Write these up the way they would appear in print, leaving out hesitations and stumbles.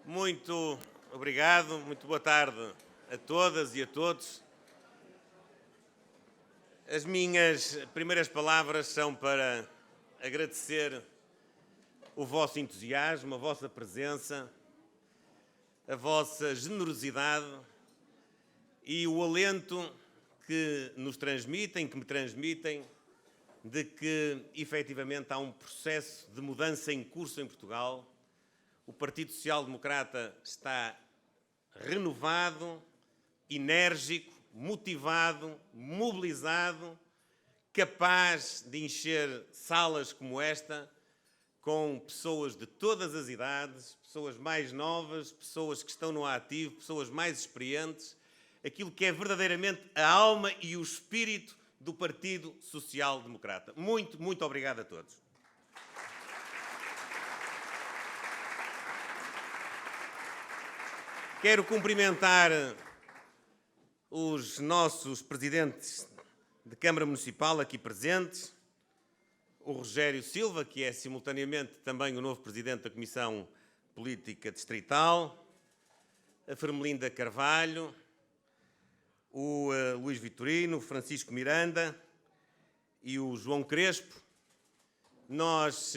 Muito obrigado, muito boa tarde a todas e a todos. As minhas primeiras palavras são para agradecer o vosso entusiasmo, a vossa presença, a vossa generosidade e o alento que nos transmitem, que me transmitem, de que efetivamente há um processo de mudança em curso em Portugal. O Partido Social Democrata está renovado, enérgico, motivado, mobilizado, capaz de encher salas como esta, com pessoas de todas as idades, pessoas mais novas, pessoas que estão no ativo, pessoas mais experientes, aquilo que é verdadeiramente a alma e o espírito do Partido Social Democrata. Muito, muito obrigado a todos. Quero cumprimentar os nossos presidentes de Câmara Municipal aqui presentes, o Rogério Silva, que é simultaneamente também o novo presidente da Comissão Política Distrital, a Fermelinda Carvalho, o Luís Vitorino, o Francisco Miranda e o João Crespo. Nós,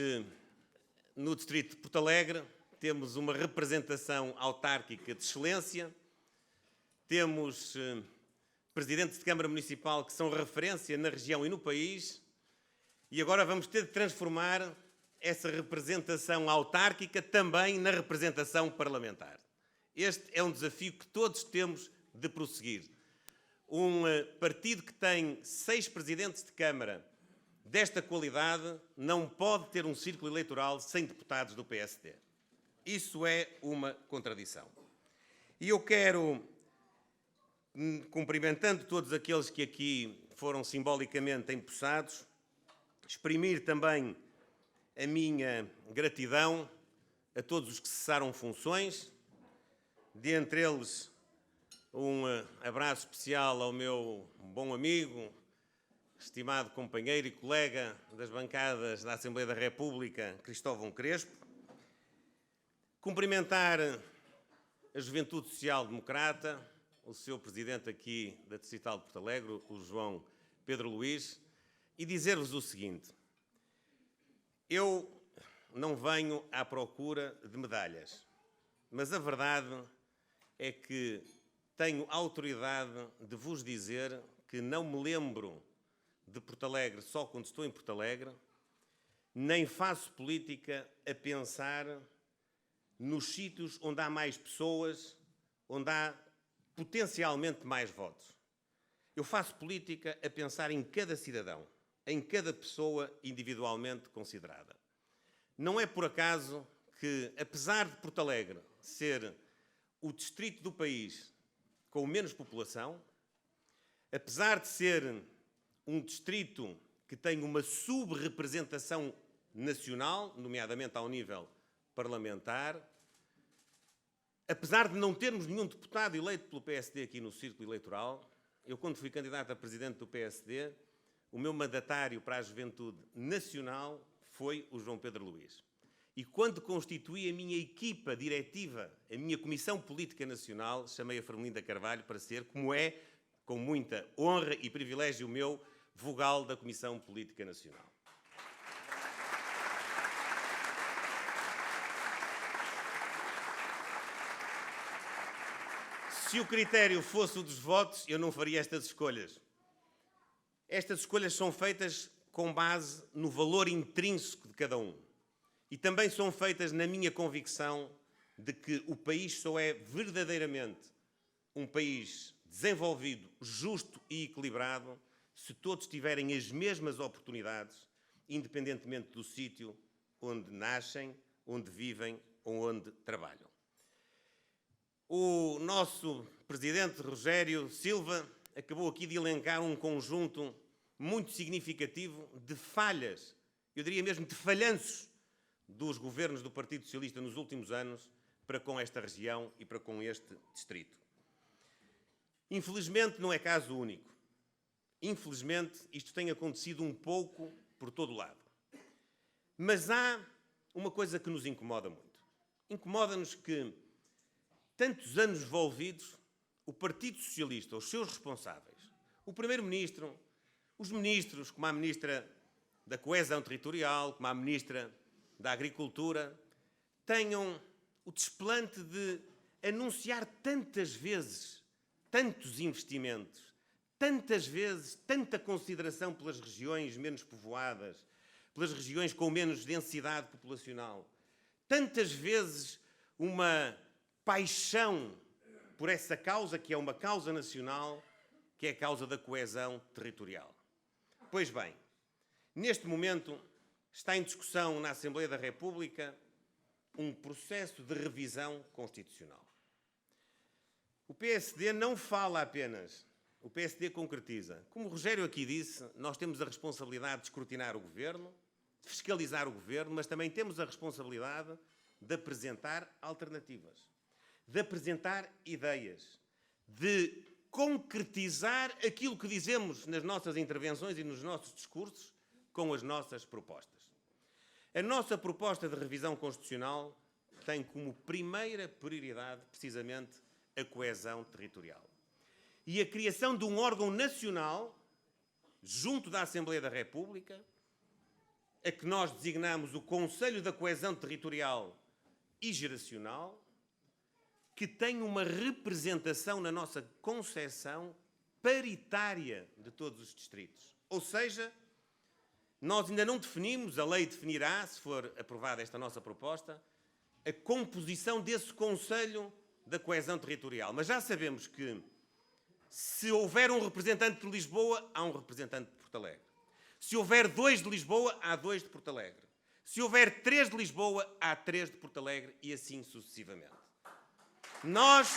no Distrito de Porto Alegre, temos uma representação autárquica de excelência, temos presidentes de Câmara Municipal que são referência na região e no país, e agora vamos ter de transformar essa representação autárquica também na representação parlamentar. Este é um desafio que todos temos de prosseguir. Um partido que tem 6 presidentes de Câmara desta qualidade não pode ter um círculo eleitoral sem deputados do PSD. Isso é uma contradição. E eu quero, cumprimentando todos aqueles que aqui foram simbolicamente empossados, exprimir também a minha gratidão a todos os que cessaram funções, dentre eles um abraço especial ao meu bom amigo, estimado companheiro e colega das bancadas da Assembleia da República, Cristóvão Crespo. Cumprimentar a Juventude Social Democrata, o seu presidente aqui da Distrital de Porto Alegre, o João Pedro Luís, e dizer-vos o seguinte: eu não venho à procura de medalhas, mas a verdade é que tenho autoridade de vos dizer que não me lembro de Porto Alegre só quando estou em Porto Alegre, nem faço política a pensar nos sítios onde há mais pessoas, onde há potencialmente mais votos. Eu faço política a pensar em cada cidadão, em cada pessoa individualmente considerada. Não é por acaso que, apesar de Porto Alegre ser o distrito do país com menos população, apesar de ser um distrito que tem uma sub-representação nacional, nomeadamente ao nível parlamentar, apesar de não termos nenhum deputado eleito pelo PSD aqui no círculo eleitoral, eu, quando fui candidato a presidente do PSD, o meu mandatário para a juventude nacional foi o João Pedro Luís. E quando constituí a minha equipa diretiva, a minha Comissão Política Nacional, chamei a Fermelinda Carvalho para ser, como é, com muita honra e privilégio meu, vogal da Comissão Política Nacional. Se o critério fosse o dos votos, eu não faria estas escolhas. Estas escolhas são feitas com base no valor intrínseco de cada um. E também são feitas na minha convicção de que o país só é verdadeiramente um país desenvolvido, justo e equilibrado se todos tiverem as mesmas oportunidades, independentemente do sítio onde nascem, onde vivem ou onde trabalham. O nosso presidente Rogério Silva acabou aqui de elencar um conjunto muito significativo de falhas, eu diria mesmo de falhanços, dos governos do Partido Socialista nos últimos anos para com esta região e para com este distrito. Infelizmente, não é caso único. Infelizmente, isto tem acontecido um pouco por todo o lado. Mas há uma coisa que nos incomoda muito. Incomoda-nos que tantos anos envolvidos, o Partido Socialista, os seus responsáveis, o Primeiro-Ministro, os ministros, como a Ministra da Coesão Territorial, como a Ministra da Agricultura, tenham o desplante de anunciar tantas vezes tantos investimentos, tantas vezes tanta consideração pelas regiões menos povoadas, pelas regiões com menos densidade populacional, tantas vezes uma paixão por essa causa que é uma causa nacional, que é a causa da coesão territorial. Pois bem, neste momento está em discussão na Assembleia da República um processo de revisão constitucional. O PSD não fala apenas, o PSD concretiza. Como o Rogério aqui disse, nós temos a responsabilidade de escrutinar o Governo, de fiscalizar o Governo, mas também temos a responsabilidade de apresentar alternativas, de apresentar ideias, de concretizar aquilo que dizemos nas nossas intervenções e nos nossos discursos com as nossas propostas. A nossa proposta de revisão constitucional tem como primeira prioridade, precisamente, a coesão territorial. E a criação de um órgão nacional, junto da Assembleia da República, a que nós designamos o Conselho da Coesão Territorial e Geracional, que tem uma representação na nossa concepção paritária de todos os distritos. Ou seja, nós ainda não definimos, a lei definirá, se for aprovada esta nossa proposta, a composição desse Conselho da Coesão Territorial. Mas já sabemos que, se houver um representante de Lisboa, há um representante de Porto Alegre. Se houver 2 de Lisboa, há 2 de Porto Alegre. Se houver 3 de Lisboa, há 3 de Porto Alegre e assim sucessivamente. Nós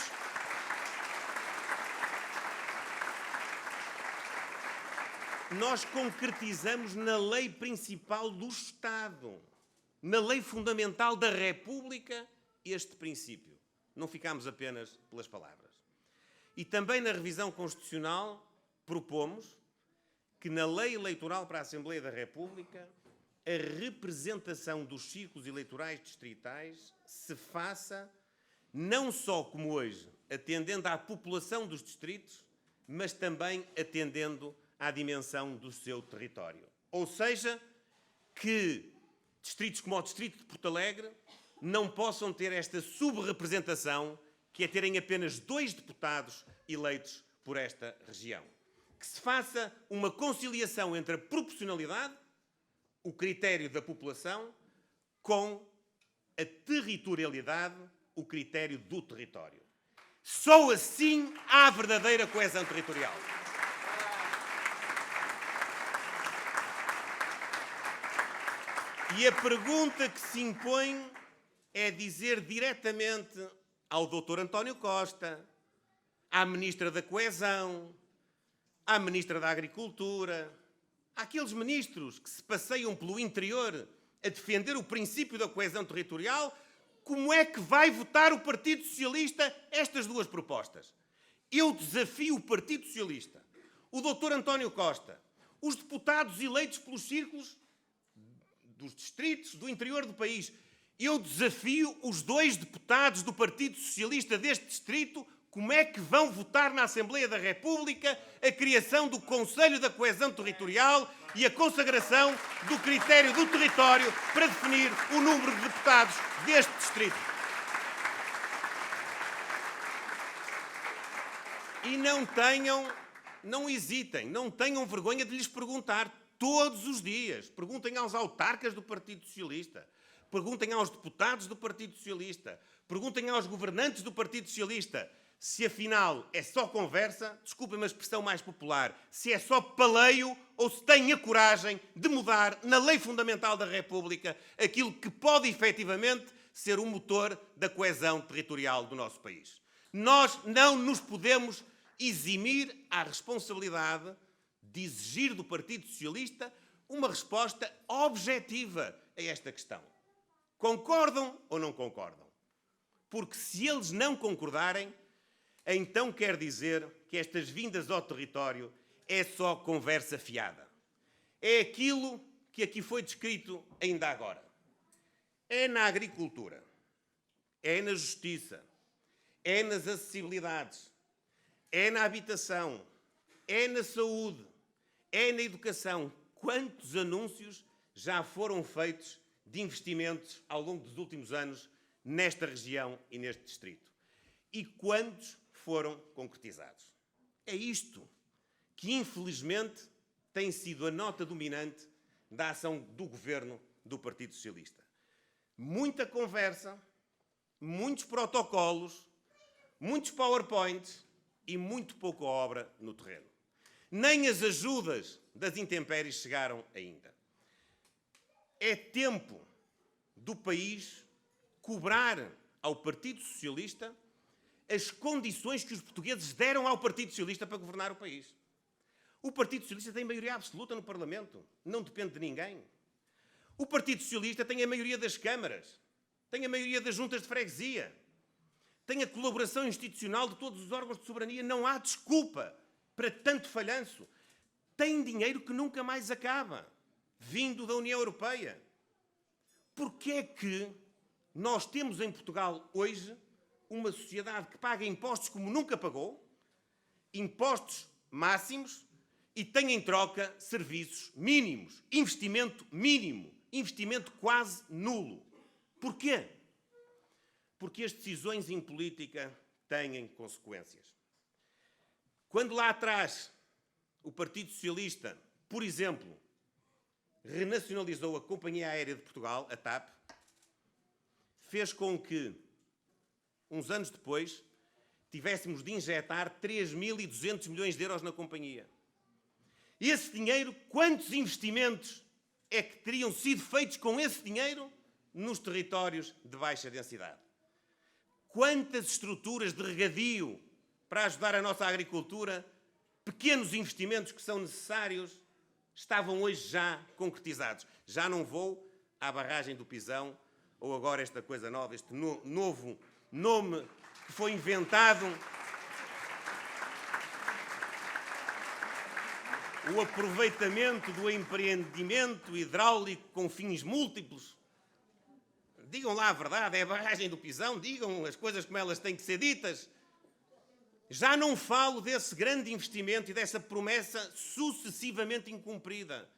concretizamos na lei principal do Estado, na lei fundamental da República, este princípio. Não ficamos apenas pelas palavras. E também na revisão constitucional propomos que na lei eleitoral para a Assembleia da República a representação dos círculos eleitorais distritais se faça não só como hoje, atendendo à população dos distritos, mas também atendendo à dimensão do seu território. Ou seja, que distritos como o Distrito de Porto Alegre não possam ter esta subrepresentação, que é terem apenas 2 deputados eleitos por esta região. Que se faça uma conciliação entre a proporcionalidade, o critério da população, com a territorialidade, o critério do território. Só assim há verdadeira coesão territorial. E a pergunta que se impõe é dizer diretamente ao Dr. António Costa, à Ministra da Coesão, à Ministra da Agricultura, àqueles ministros que se passeiam pelo interior a defender o princípio da coesão territorial, como é que vai votar o Partido Socialista estas 2 propostas? Eu desafio o Partido Socialista, o Dr. António Costa, os deputados eleitos pelos círculos dos distritos do interior do país. Eu desafio os 2 deputados do Partido Socialista deste distrito como é que vão votar na Assembleia da República a criação do Conselho da Coesão Territorial e a consagração do critério do território para definir o número de deputados deste distrito. E não hesitem, não tenham vergonha de lhes perguntar todos os dias. Perguntem aos autarcas do Partido Socialista. Perguntem aos deputados do Partido Socialista, perguntem aos governantes do Partido Socialista se afinal é só conversa, desculpem-me a expressão mais popular, se é só paleio ou se têm a coragem de mudar na lei fundamental da República aquilo que pode efetivamente ser o motor da coesão territorial do nosso país. Nós não nos podemos eximir à responsabilidade de exigir do Partido Socialista uma resposta objetiva a esta questão. Concordam ou não concordam? Porque se eles não concordarem, então quer dizer que estas vindas ao território é só conversa fiada. É aquilo que aqui foi descrito ainda agora. É na agricultura, é na justiça, é nas acessibilidades, é na habitação, é na saúde, é na educação. Quantos anúncios já foram feitos de investimentos ao longo dos últimos anos nesta região e neste distrito? E quantos foram concretizados? É isto que, infelizmente, tem sido a nota dominante da ação do governo do Partido Socialista. Muita conversa, muitos protocolos, muitos PowerPoints e muito pouca obra no terreno. Nem as ajudas das intempéries chegaram ainda. É tempo do país cobrar ao Partido Socialista as condições que os portugueses deram ao Partido Socialista para governar o país. O Partido Socialista tem maioria absoluta no Parlamento, não depende de ninguém. O Partido Socialista tem a maioria das câmaras, tem a maioria das juntas de freguesia, tem a colaboração institucional de todos os órgãos de soberania. Não há desculpa para tanto falhanço. Tem dinheiro que nunca mais acaba, vindo da União Europeia. Porquê é que nós temos em Portugal hoje uma sociedade que paga impostos como nunca pagou, impostos máximos, e tem em troca serviços mínimos, investimento mínimo, investimento quase nulo? Porquê? Porque as decisões em política têm consequências. Quando lá atrás o Partido Socialista, por exemplo, renacionalizou a Companhia Aérea de Portugal, a TAP, fez com que, uns anos depois, tivéssemos de injetar 3.200 milhões de euros na companhia. E esse dinheiro, quantos investimentos é que teriam sido feitos com esse dinheiro nos territórios de baixa densidade? Quantas estruturas de regadio para ajudar a nossa agricultura, pequenos investimentos que são necessários, estavam hoje já concretizados? Já não vou à barragem do Pisão, ou agora esta coisa nova, este novo nome que foi inventado, o aproveitamento do empreendimento hidráulico com fins múltiplos. Digam lá a verdade, é a barragem do Pisão, digam as coisas como elas têm que ser ditas. Já não falo desse grande investimento e dessa promessa sucessivamente incumprida.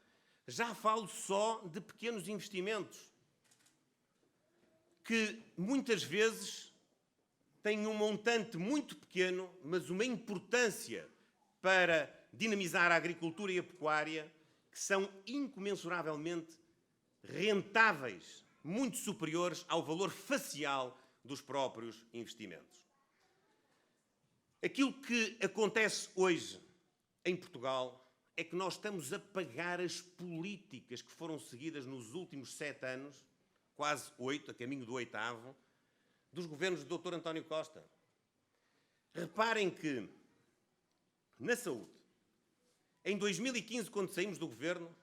Já falo só de pequenos investimentos que muitas vezes têm um montante muito pequeno, mas uma importância para dinamizar a agricultura e a pecuária, que são incomensuravelmente rentáveis, muito superiores ao valor facial dos próprios investimentos. Aquilo que acontece hoje em Portugal é que nós estamos a pagar as políticas que foram seguidas nos últimos 7 anos, quase 8, a caminho do 8º, dos governos do Dr. António Costa. Reparem que, na saúde, em 2015, quando saímos do governo,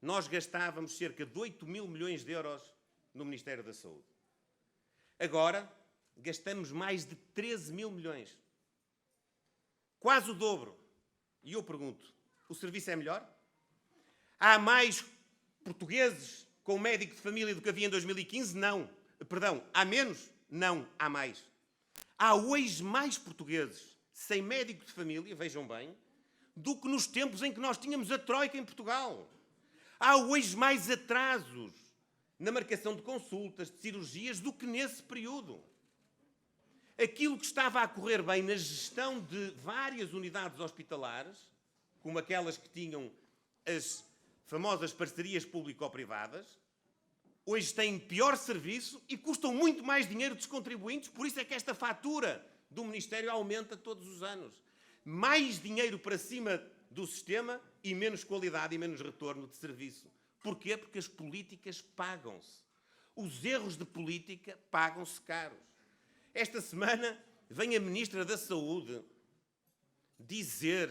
nós gastávamos cerca de 8.000 milhões de euros no Ministério da Saúde. Agora, gastamos mais de 13.000 milhões. Quase o dobro. E eu pergunto, o serviço é melhor? Há mais portugueses com médico de família do que havia em 2015? Não. Perdão, há menos? Não, há mais. Há hoje mais portugueses sem médico de família, vejam bem, do que nos tempos em que nós tínhamos a Troika em Portugal. Há hoje mais atrasos na marcação de consultas, de cirurgias, do que nesse período. Aquilo que estava a correr bem na gestão de várias unidades hospitalares, como aquelas que tinham as famosas parcerias público-privadas, hoje têm pior serviço e custam muito mais dinheiro dos contribuintes, por isso é que esta fatura do Ministério aumenta todos os anos. Mais dinheiro para cima do sistema e menos qualidade e menos retorno de serviço. Porquê? Porque as políticas pagam-se. Os erros de política pagam-se caros. Esta semana vem a Ministra da Saúde dizer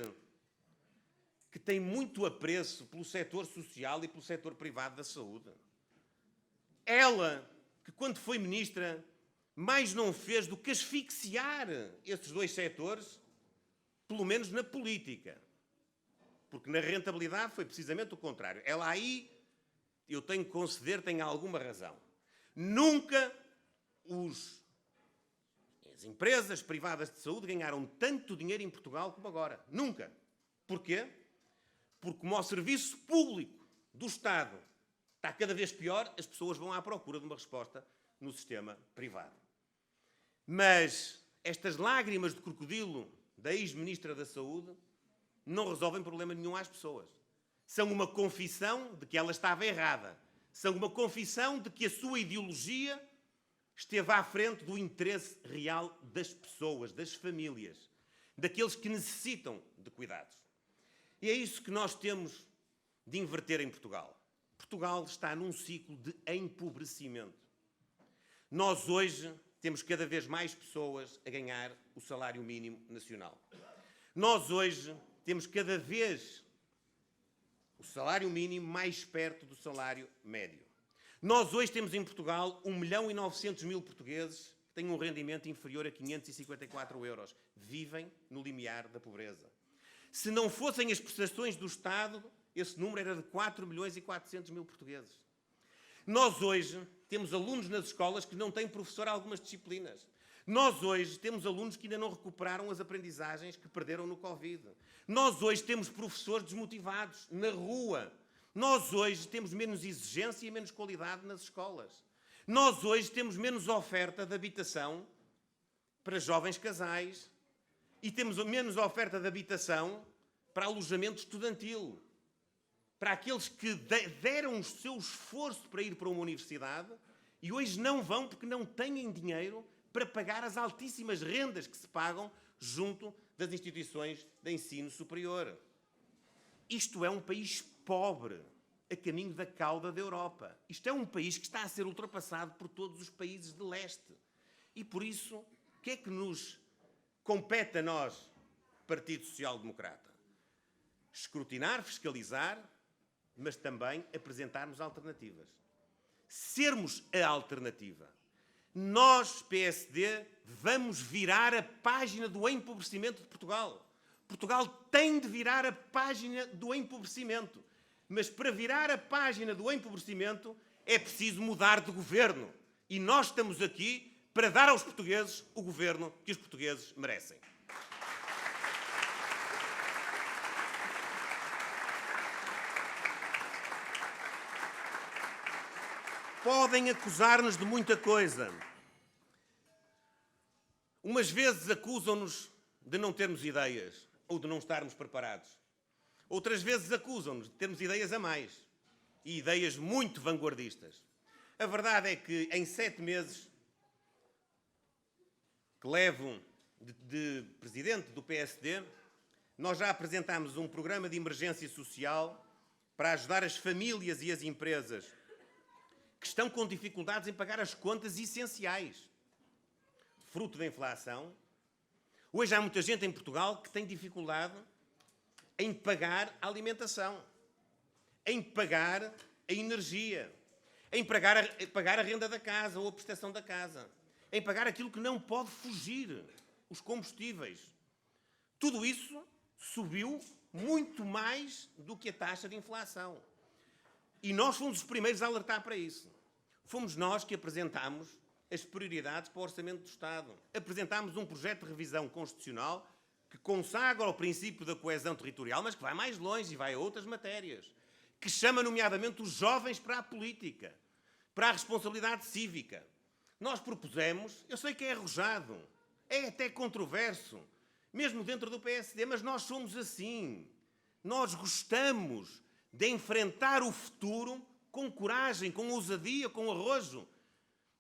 que tem muito apreço pelo setor social e pelo setor privado da saúde. Ela, que quando foi Ministra, mais não fez do que asfixiar esses dois setores, pelo menos na política. Porque na rentabilidade foi precisamente o contrário. Ela aí, eu tenho que conceder, tem alguma razão. Nunca as As empresas privadas de saúde ganharam tanto dinheiro em Portugal como agora. Nunca. Porquê? Porque como o serviço público do Estado está cada vez pior, as pessoas vão à procura de uma resposta no sistema privado. Mas estas lágrimas de crocodilo da ex-ministra da Saúde não resolvem problema nenhum às pessoas. São uma confissão de que ela estava errada. São uma confissão de que a sua ideologia esteve à frente do interesse real das pessoas, das famílias, daqueles que necessitam de cuidados. E é isso que nós temos de inverter em Portugal. Portugal está num ciclo de empobrecimento. Nós hoje temos cada vez mais pessoas a ganhar o salário mínimo nacional. Nós hoje temos cada vez o salário mínimo mais perto do salário médio. Nós hoje temos em Portugal 1.900.000 portugueses que têm um rendimento inferior a 554 euros. Vivem no limiar da pobreza. Se não fossem as prestações do Estado, esse número era de 4.400.000 portugueses. Nós hoje temos alunos nas escolas que não têm professor a algumas disciplinas. Nós hoje temos alunos que ainda não recuperaram as aprendizagens que perderam no Covid. Nós hoje temos professores desmotivados na rua. Nós hoje temos menos exigência e menos qualidade nas escolas. Nós hoje temos menos oferta de habitação para jovens casais e temos menos oferta de habitação para alojamento estudantil. Para aqueles que deram o seu esforço para ir para uma universidade e hoje não vão porque não têm dinheiro para pagar as altíssimas rendas que se pagam junto das instituições de ensino superior. Isto é um país pobre, a caminho da cauda da Europa. Isto é um país que está a ser ultrapassado por todos os países de leste. E por isso, o que é que nos compete a nós, Partido Social Democrata? Escrutinar, fiscalizar, mas também apresentarmos alternativas. Sermos a alternativa. Nós, PSD, vamos virar a página do empobrecimento de Portugal. Portugal tem de virar a página do empobrecimento. Mas para virar a página do empobrecimento é preciso mudar de governo. E nós estamos aqui para dar aos portugueses o governo que os portugueses merecem. Podem acusar-nos de muita coisa. Umas vezes acusam-nos de não termos ideias ou de não estarmos preparados. Outras vezes acusam-nos de termos ideias a mais e ideias muito vanguardistas. A verdade é que em 7 meses que levo de presidente do PSD, nós já apresentámos um programa de emergência social para ajudar as famílias e as empresas que estão com dificuldades em pagar as contas essenciais, fruto da inflação. Hoje há muita gente em Portugal que tem dificuldade em pagar a alimentação, em pagar a energia, em pagar a renda da casa ou a prestação da casa, em pagar aquilo que não pode fugir, os combustíveis. Tudo isso subiu muito mais do que a taxa de inflação. E nós fomos os primeiros a alertar para isso. Fomos nós que apresentámos as prioridades para o Orçamento do Estado. Apresentámos um projeto de revisão constitucional que consagra o princípio da coesão territorial, mas que vai mais longe e vai a outras matérias, que chama nomeadamente os jovens para a política, para a responsabilidade cívica. Nós propusemos, eu sei que é arrojado, é até controverso, mesmo dentro do PSD, mas nós somos assim. Nós gostamos de enfrentar o futuro com coragem, com ousadia, com arrojo.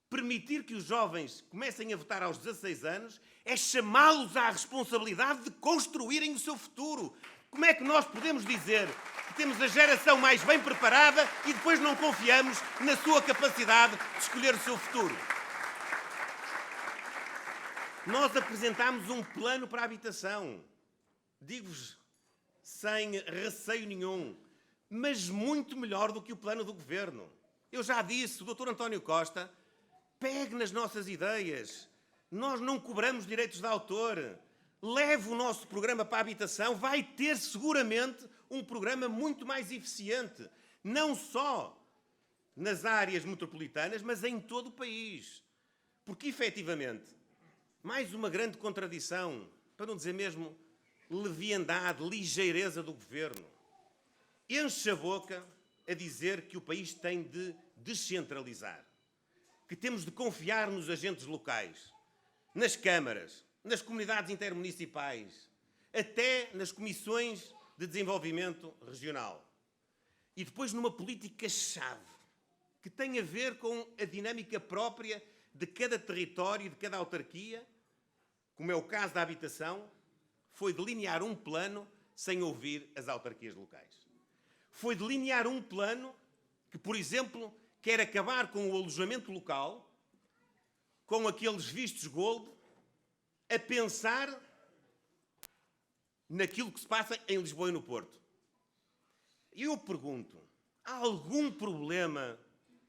Permitir que os jovens comecem a votar aos 16 anos é chamá-los à responsabilidade de construírem o seu futuro. Como é que nós podemos dizer que temos a geração mais bem preparada e depois não confiamos na sua capacidade de escolher o seu futuro? Nós apresentámos um plano para a habitação. Digo-vos sem receio nenhum, mas muito melhor do que o plano do Governo. Eu já disse, o Dr. António Costa, pegue nas nossas ideias. Nós não cobramos direitos de autor. Leve o nosso programa para a habitação, vai ter seguramente um programa muito mais eficiente, não só nas áreas metropolitanas, mas em todo o país. Porque, efetivamente, Mais uma grande contradição, para não dizer mesmo leviandade, ligeireza do governo. Enche a boca a dizer que o país tem de descentralizar, que temos de confiar nos agentes locais, nas câmaras, nas comunidades intermunicipais, até nas comissões de desenvolvimento regional. E depois numa política-chave, que tem a ver com a dinâmica própria de cada território e de cada autarquia, como é o caso da habitação, foi delinear um plano sem ouvir as autarquias locais. Foi delinear um plano que, por exemplo, quer acabar com o alojamento local, com aqueles vistos gold, a pensar naquilo que se passa em Lisboa e no Porto. E eu pergunto, há algum problema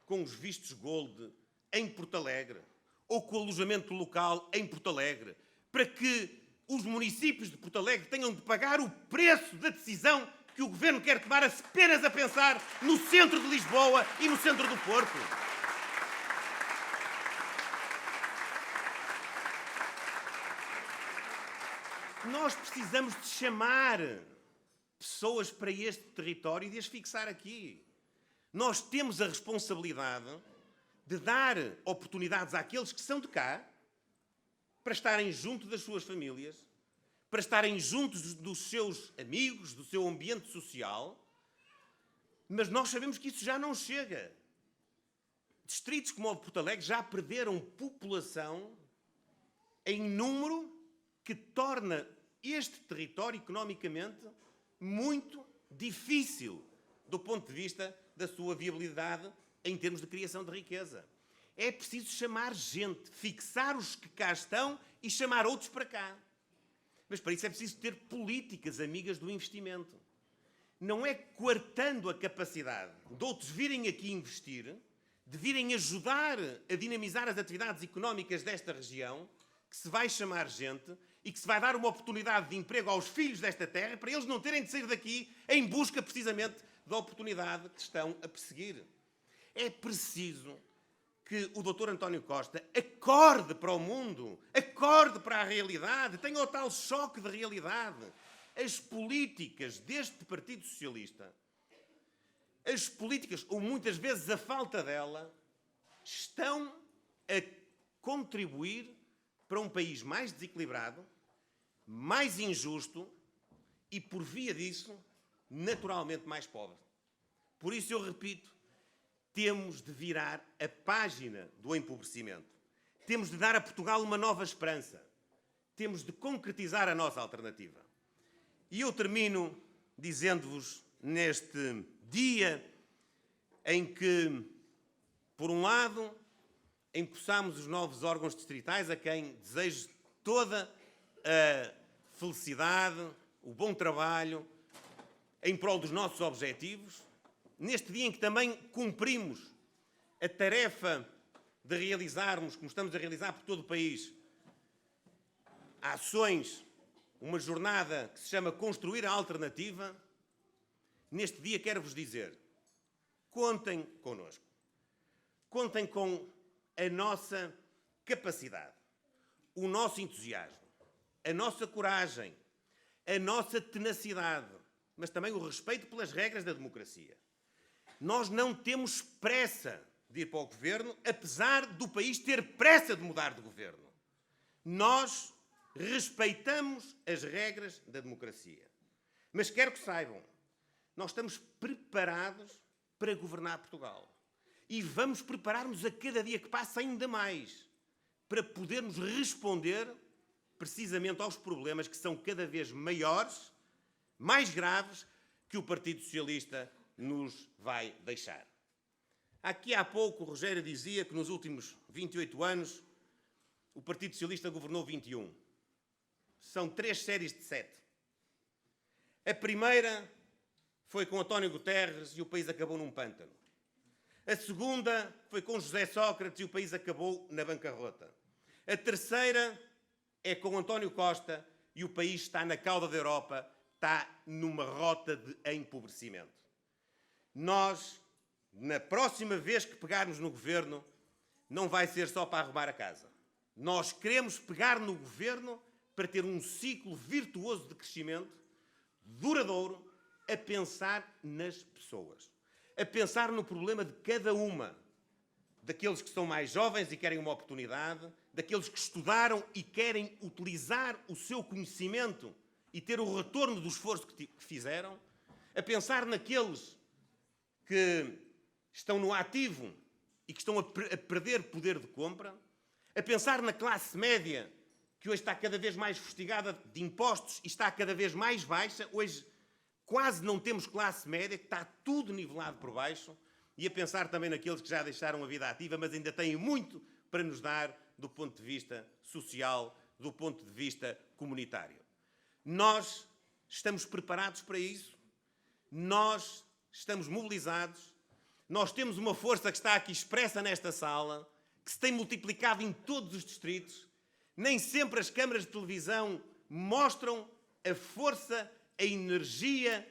com os vistos gold em Porto Alegre? Ou com o alojamento local em Porto Alegre? Para que os municípios de Porto Alegre tenham de pagar o preço da decisão que o Governo quer tomar apenas a pensar no centro de Lisboa e no centro do Porto? Nós precisamos de chamar pessoas para este território e de as fixar aqui. Nós temos a responsabilidade de dar oportunidades àqueles que são de cá para estarem junto das suas famílias, para estarem juntos dos seus amigos, do seu ambiente social, mas nós sabemos que isso já não chega. Distritos como o de Porto Alegre já perderam população em número que torna este território economicamente muito difícil do ponto de vista da sua viabilidade em termos de criação de riqueza. É preciso chamar gente, fixar os que cá estão e chamar outros para cá. Mas para isso é preciso ter políticas amigas do investimento. Não é coartando a capacidade de outros virem aqui investir, de virem ajudar a dinamizar as atividades económicas desta região, que se vai chamar gente e que se vai dar uma oportunidade de emprego aos filhos desta terra para eles não terem de sair daqui em busca precisamente da oportunidade que estão a perseguir. É preciso que o Dr. António Costa acorde para o mundo, acorde para a realidade, tenha o tal choque de realidade. As políticas deste Partido Socialista, as políticas, ou muitas vezes a falta dela, estão a contribuir para um país mais desequilibrado, mais injusto e, por via disso, naturalmente mais pobre. Por isso eu repito, temos de virar a página do empobrecimento. Temos de dar a Portugal uma nova esperança. Temos de concretizar a nossa alternativa. E eu termino dizendo-vos, neste dia em que, por um lado, empossamos os novos órgãos distritais, a quem desejo toda a felicidade, o bom trabalho, em prol dos nossos objetivos, neste dia em que também cumprimos a tarefa de realizarmos, como estamos a realizar por todo o país, ações, uma jornada que se chama Construir a Alternativa, neste dia quero-vos dizer, contem connosco. Contem com a nossa capacidade, o nosso entusiasmo, a nossa coragem, a nossa tenacidade, mas também o respeito pelas regras da democracia. Nós não temos pressa de ir para o governo, apesar do país ter pressa de mudar de governo. Nós respeitamos as regras da democracia. Mas quero que saibam, nós estamos preparados para governar Portugal. E vamos preparar-nos a cada dia que passa ainda mais para podermos responder precisamente aos problemas que são cada vez maiores, mais graves, que o Partido Socialista nos vai deixar. Aqui há pouco o Rogério dizia que nos últimos 28 anos o Partido Socialista governou 21. São 3 séries de 7. A primeira foi com António Guterres e o país acabou num pântano. A segunda foi com José Sócrates e o país acabou na bancarrota. A terceira é com António Costa e o país está na cauda da Europa, está numa rota de empobrecimento. Nós, na próxima vez que pegarmos no governo, não vai ser só para arrumar a casa. Nós queremos pegar no governo para ter um ciclo virtuoso de crescimento, duradouro, a pensar nas pessoas, a pensar no problema de cada uma, daqueles que são mais jovens e querem uma oportunidade, daqueles que estudaram e querem utilizar o seu conhecimento e ter o retorno do esforço que fizeram, a pensar naqueles que estão no ativo e que estão a perder poder de compra, a pensar na classe média, que hoje está cada vez mais fustigada de impostos e está cada vez mais baixa. Hoje quase não temos classe média, que está tudo nivelado por baixo, e a pensar também naqueles que já deixaram a vida ativa, mas ainda têm muito para nos dar do ponto de vista social, do ponto de vista comunitário. Nós estamos preparados para isso, nós estamos mobilizados, nós temos uma força que está aqui expressa nesta sala, que se tem multiplicado em todos os distritos. Nem sempre as câmaras de televisão mostram a força, a energia,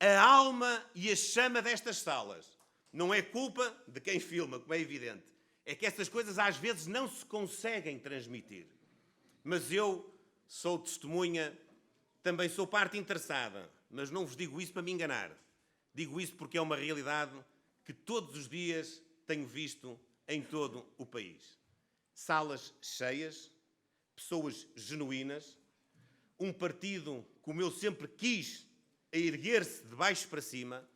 a alma e a chama destas salas. Não é culpa de quem filma, como é evidente. É que essas coisas às vezes não se conseguem transmitir. Mas eu sou testemunha, também sou parte interessada, mas não vos digo isso para me enganar. Digo isso porque é uma realidade que todos os dias tenho visto em todo o país. Salas cheias, pessoas genuínas, um partido como eu sempre quis, a erguer-se de baixo para cima,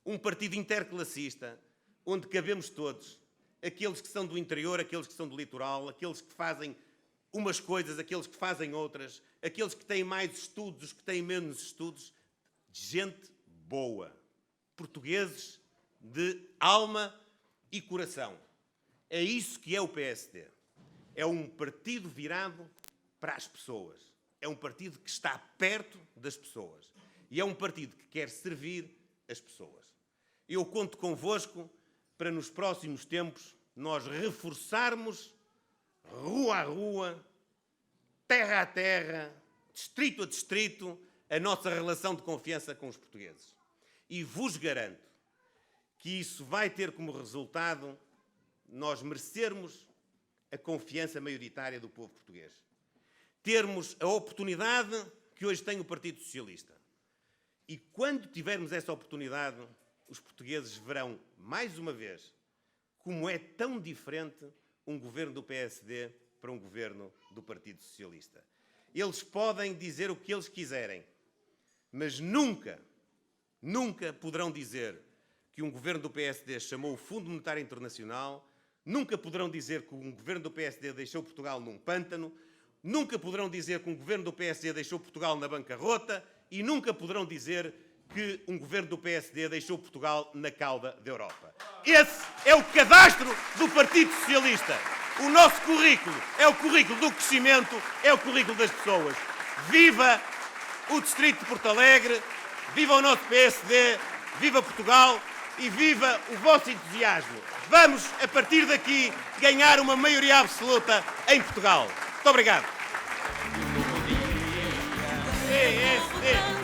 um partido interclassista, onde cabemos todos, aqueles que são do interior, aqueles que são do litoral, aqueles que fazem umas coisas, aqueles que fazem outras, aqueles que têm mais estudos, os que têm menos estudos, gente boa, portugueses de alma e coração. É isso que é o PSD. É um partido virado para as pessoas. É um partido que está perto das pessoas. E é um partido que quer servir as pessoas. Eu conto convosco para nos próximos tempos nós reforçarmos rua a rua, terra a terra, distrito a distrito, a nossa relação de confiança com os portugueses. E vos garanto que isso vai ter como resultado nós merecermos a confiança maioritária do povo português. Termos a oportunidade que hoje tem o Partido Socialista. E quando tivermos essa oportunidade, os portugueses verão, mais uma vez, como é tão diferente um governo do PSD para um governo do Partido Socialista. Eles podem dizer o que eles quiserem, mas nunca poderão dizer que um governo do PSD chamou o Fundo Monetário Internacional, nunca poderão dizer que um governo do PSD deixou Portugal num pântano, nunca poderão dizer que um governo do PSD deixou Portugal na bancarrota e nunca poderão dizer que um governo do PSD deixou Portugal na cauda da Europa. Esse é o cadastro do Partido Socialista. O nosso currículo é o currículo do crescimento, é o currículo das pessoas. Viva o Distrito de Porto Alegre, viva o nosso PSD, viva Portugal e viva o vosso entusiasmo. Vamos, a partir daqui, ganhar uma maioria absoluta em Portugal. Muito obrigado. PSD.